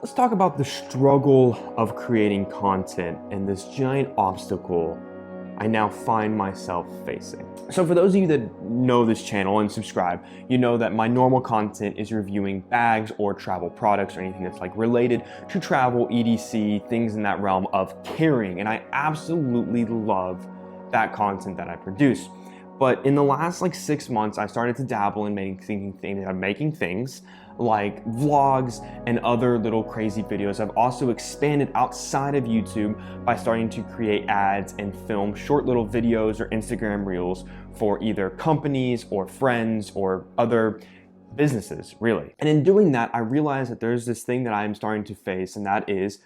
Let's talk about the struggle of creating content and this giant obstacle I now find myself facing. So for those of you that know this channel and subscribe, you know that my normal content is reviewing bags or travel products or anything that's like related to travel, EDC, things in that realm of carrying. And I absolutely love that content that I produce. But in the last 6 months, I started to dabble in making things like vlogs and other little crazy videos. I've also expanded outside of YouTube by starting to create ads and film short little videos or Instagram reels for either companies or friends or other businesses, really. And in doing that, I realized that there's this thing that I'm starting to face, and that is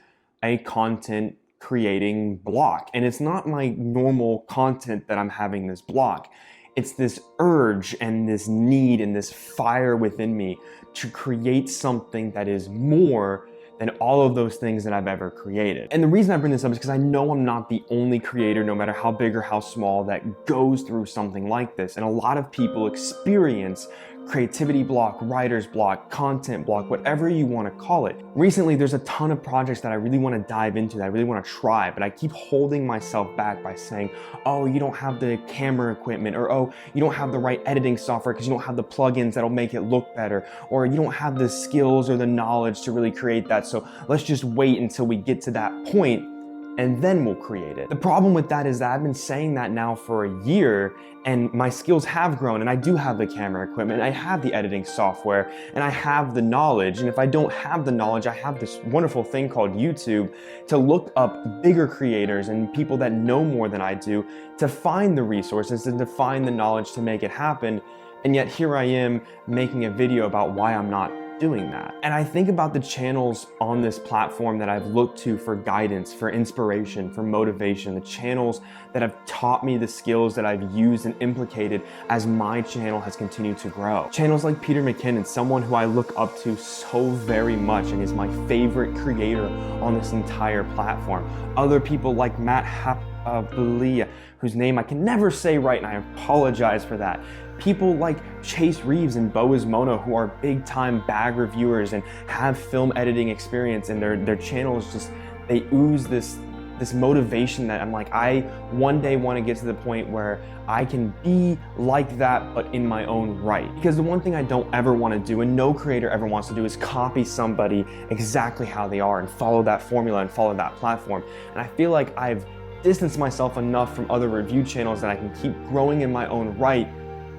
a content creating block. And it's not my normal content that I'm having this block. It's this urge and this need and this fire within me to create something that is more than all of those things that I've ever created. And the reason I bring this up is because I know I'm not the only creator, no matter how big or how small, that goes through something like this. And a lot of people experience creativity block, writer's block, content block, whatever you want to call it. Recently, there's a ton of projects that I really want to dive into, that I really want to try, but I keep holding myself back by saying, oh, you don't have the camera equipment, or oh, you don't have the right editing software because you don't have the plugins that'll make it look better, or you don't have the skills or the knowledge to really create that, so let's just wait until we get to that point and then we'll create it. The problem with that is that I've been saying that now for a year, and my skills have grown, and I do have the camera equipment, I have the editing software, and I have the knowledge. And if I don't have the knowledge, I have this wonderful thing called YouTube to look up bigger creators and people that know more than I do to find the resources and to find the knowledge to make it happen. And yet here I am making a video about why I'm not doing that. And I think about the channels on this platform that I've looked to for guidance, for inspiration, for motivation, the channels that have taught me the skills that I've used and implicated as my channel has continued to grow. Channels like Peter McKinnon, someone who I look up to so very much and is my favorite creator on this entire platform. Other people like Matt whose name I can never say right, and I apologize for that. People like Chase Reeves and Boaz Mono, who are big time bag reviewers and have film editing experience, and their channels just, they ooze this motivation that I'm like, I one day want to get to the point where I can be like that, but in my own right. Because the one thing I don't ever want to do, and no creator ever wants to do, is copy somebody exactly how they are and follow that formula and follow that platform. And I feel like I've distanced myself enough from other review channels that I can keep growing in my own right,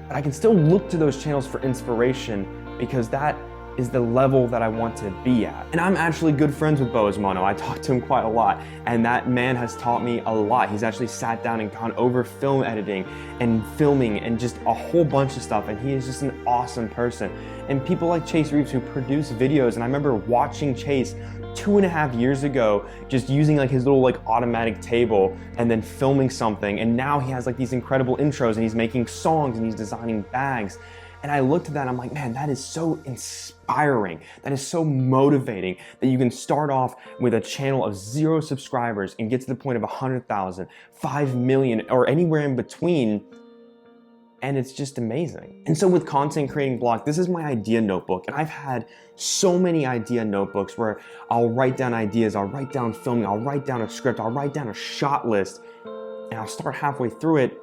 but I can still look to those channels for inspiration, because that is the level that I want to be at. And I'm actually good friends with Boaz Mono. I talk to him quite a lot, and that man has taught me a lot. He's actually sat down and gone over film editing and filming and just a whole bunch of stuff, and he is just an awesome person. And people like Chase Reeves, who produce videos, and I remember watching Chase 2.5 years ago, just using his little automatic table and then filming something, and now he has these incredible intros, and he's making songs and he's designing bags. And I looked at that and I'm like, man, that is so inspiring. That is so motivating, that you can start off with a channel of 0 subscribers and get to the point of 100,000, 5 million, or anywhere in between. And it's just amazing. And so with content creating block, this is my idea notebook. And I've had so many idea notebooks where I'll write down ideas, I'll write down filming, I'll write down a script, I'll write down a shot list, and I'll start halfway through it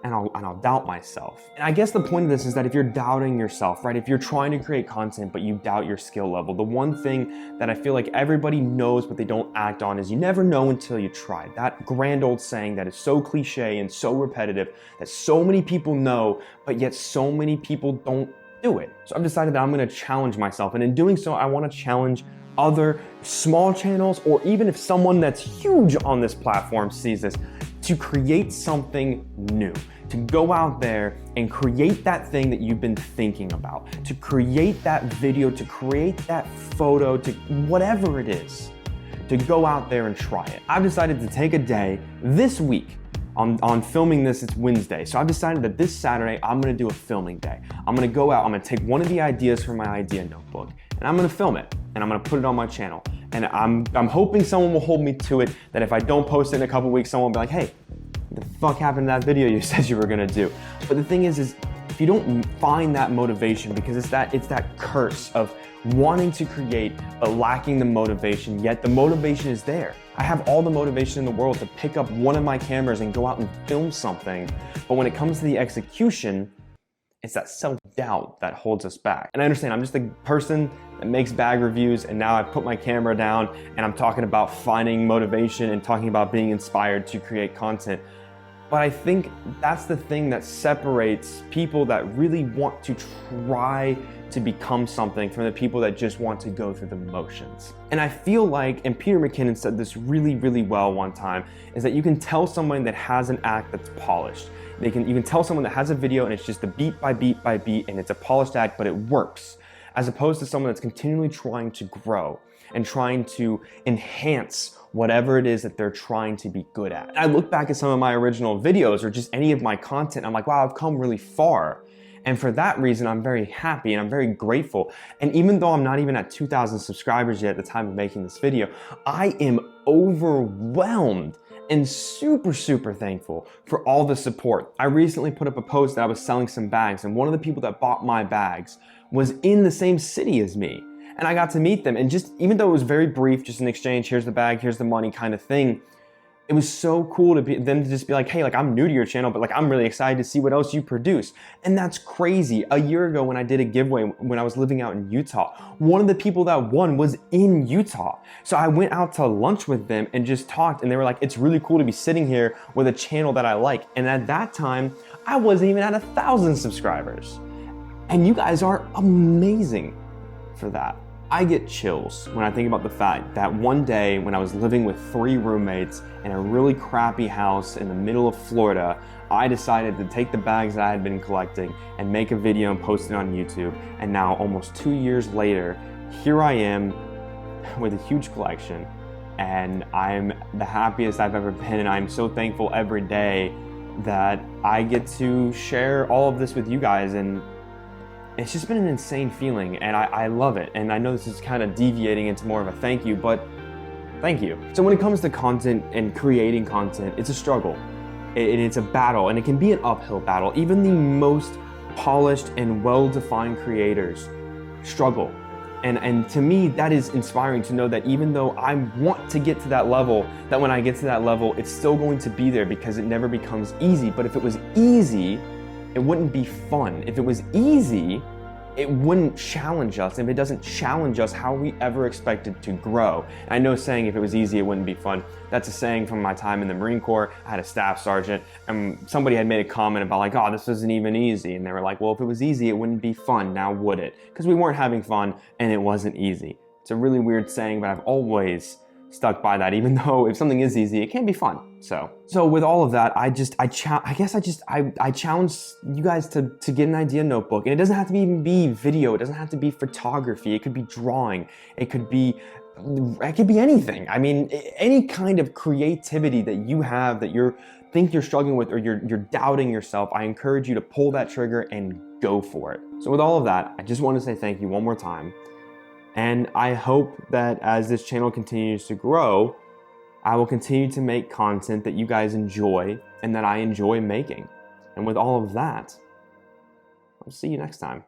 and I'll doubt myself. And I guess the point of this is that if you're doubting yourself, right? If you're trying to create content, but you doubt your skill level, the one thing that I feel like everybody knows but they don't act on is you never know until you try. That grand old saying that is so cliche and so repetitive that so many people know, but yet so many people don't do it. So I've decided that I'm gonna challenge myself. And in doing so, I wanna challenge other small channels, or even if someone that's huge on this platform sees this, to create something new, to go out there and create that thing that you've been thinking about, to create that video, to create that photo, to whatever it is, to go out there and try it. I've decided to take a day this week. On filming this, it's Wednesday. So I've decided that this Saturday, I'm gonna do a filming day. I'm gonna go out, I'm gonna take one of the ideas from my idea notebook, and I'm gonna film it, and I'm gonna put it on my channel. And I'm hoping someone will hold me to it, that if I don't post it in a couple weeks, someone will be like, hey, what the fuck happened to that video you said you were gonna do? But the thing is if you don't find that motivation, because it's that curse of wanting to create but lacking the motivation, yet the motivation is there. I have all the motivation in the world to pick up one of my cameras and go out and film something, but when it comes to the execution, it's that self-doubt that holds us back. And I understand, I'm just a person that makes bag reviews, and now I put my camera down and I'm talking about finding motivation and talking about being inspired to create content. But I think that's the thing that separates people that really want to try to become something from the people that just want to go through the motions. And I feel like, and Peter McKinnon said this really, really well one time, is that you can tell someone that has an act that's polished. You can tell someone that has a video and it's just a beat by beat by beat and it's a polished act, but it works, as opposed to someone that's continually trying to grow and trying to enhance whatever it is that they're trying to be good at. And I look back at some of my original videos or just any of my content, I'm like, wow, I've come really far. And for that reason, I'm very happy and I'm very grateful. And even though I'm not even at 2,000 subscribers yet at the time of making this video, I am overwhelmed and super, super thankful for all the support. I recently put up a post that I was selling some bags, and one of the people that bought my bags was in the same city as me. And I got to meet them, and just, even though it was very brief, just an exchange, here's the bag, here's the money kind of thing, it was so cool to them to just be like, hey, like, I'm new to your channel, but like, I'm really excited to see what else you produce. And that's crazy. A year ago when I did a giveaway when I was living out in Utah, one of the people that won was in Utah. So I went out to lunch with them and just talked, and they were like, it's really cool to be sitting here with a channel that I like. And at that time, I wasn't even at 1,000 subscribers. And you guys are amazing for that. I get chills when I think about the fact that one day when I was living with 3 roommates in a really crappy house in the middle of Florida, I decided to take the bags that I had been collecting and make a video and post it on YouTube. And now almost 2 years later, here I am with a huge collection, and I'm the happiest I've ever been. And I'm so thankful every day that I get to share all of this with you guys. And it's just been an insane feeling, and I love it. And I know this is kind of deviating into more of a thank you, but thank you. So when it comes to content and creating content, it's a struggle. It's a battle, and it can be an uphill battle. Even the most polished and well-defined creators struggle. And to me, that is inspiring to know that even though I want to get to that level, that when I get to that level, it's still going to be there, because it never becomes easy. But if it was easy, it wouldn't be fun. If it was easy, it wouldn't challenge us. If it doesn't challenge us, how are we ever expected to grow? And I know saying if it was easy, it wouldn't be fun. That's a saying from my time in the Marine Corps. I had a staff sergeant, and somebody had made a comment about like, oh, this isn't even easy. And they were like, well, if it was easy, it wouldn't be fun. Now would it? Because we weren't having fun and it wasn't easy. It's a really weird saying, but I've always stuck by that, even though if something is easy, it can be fun. So with all of that, I challenge you guys to get an idea notebook. And it doesn't have to even be video. It doesn't have to be photography. It could be drawing. It could be anything. I mean, any kind of creativity that you have that think you're struggling with, or you're doubting yourself, I encourage you to pull that trigger and go for it. So with all of that, I just want to say thank you one more time. And I hope that as this channel continues to grow, I will continue to make content that you guys enjoy and that I enjoy making. And with all of that, I'll see you next time.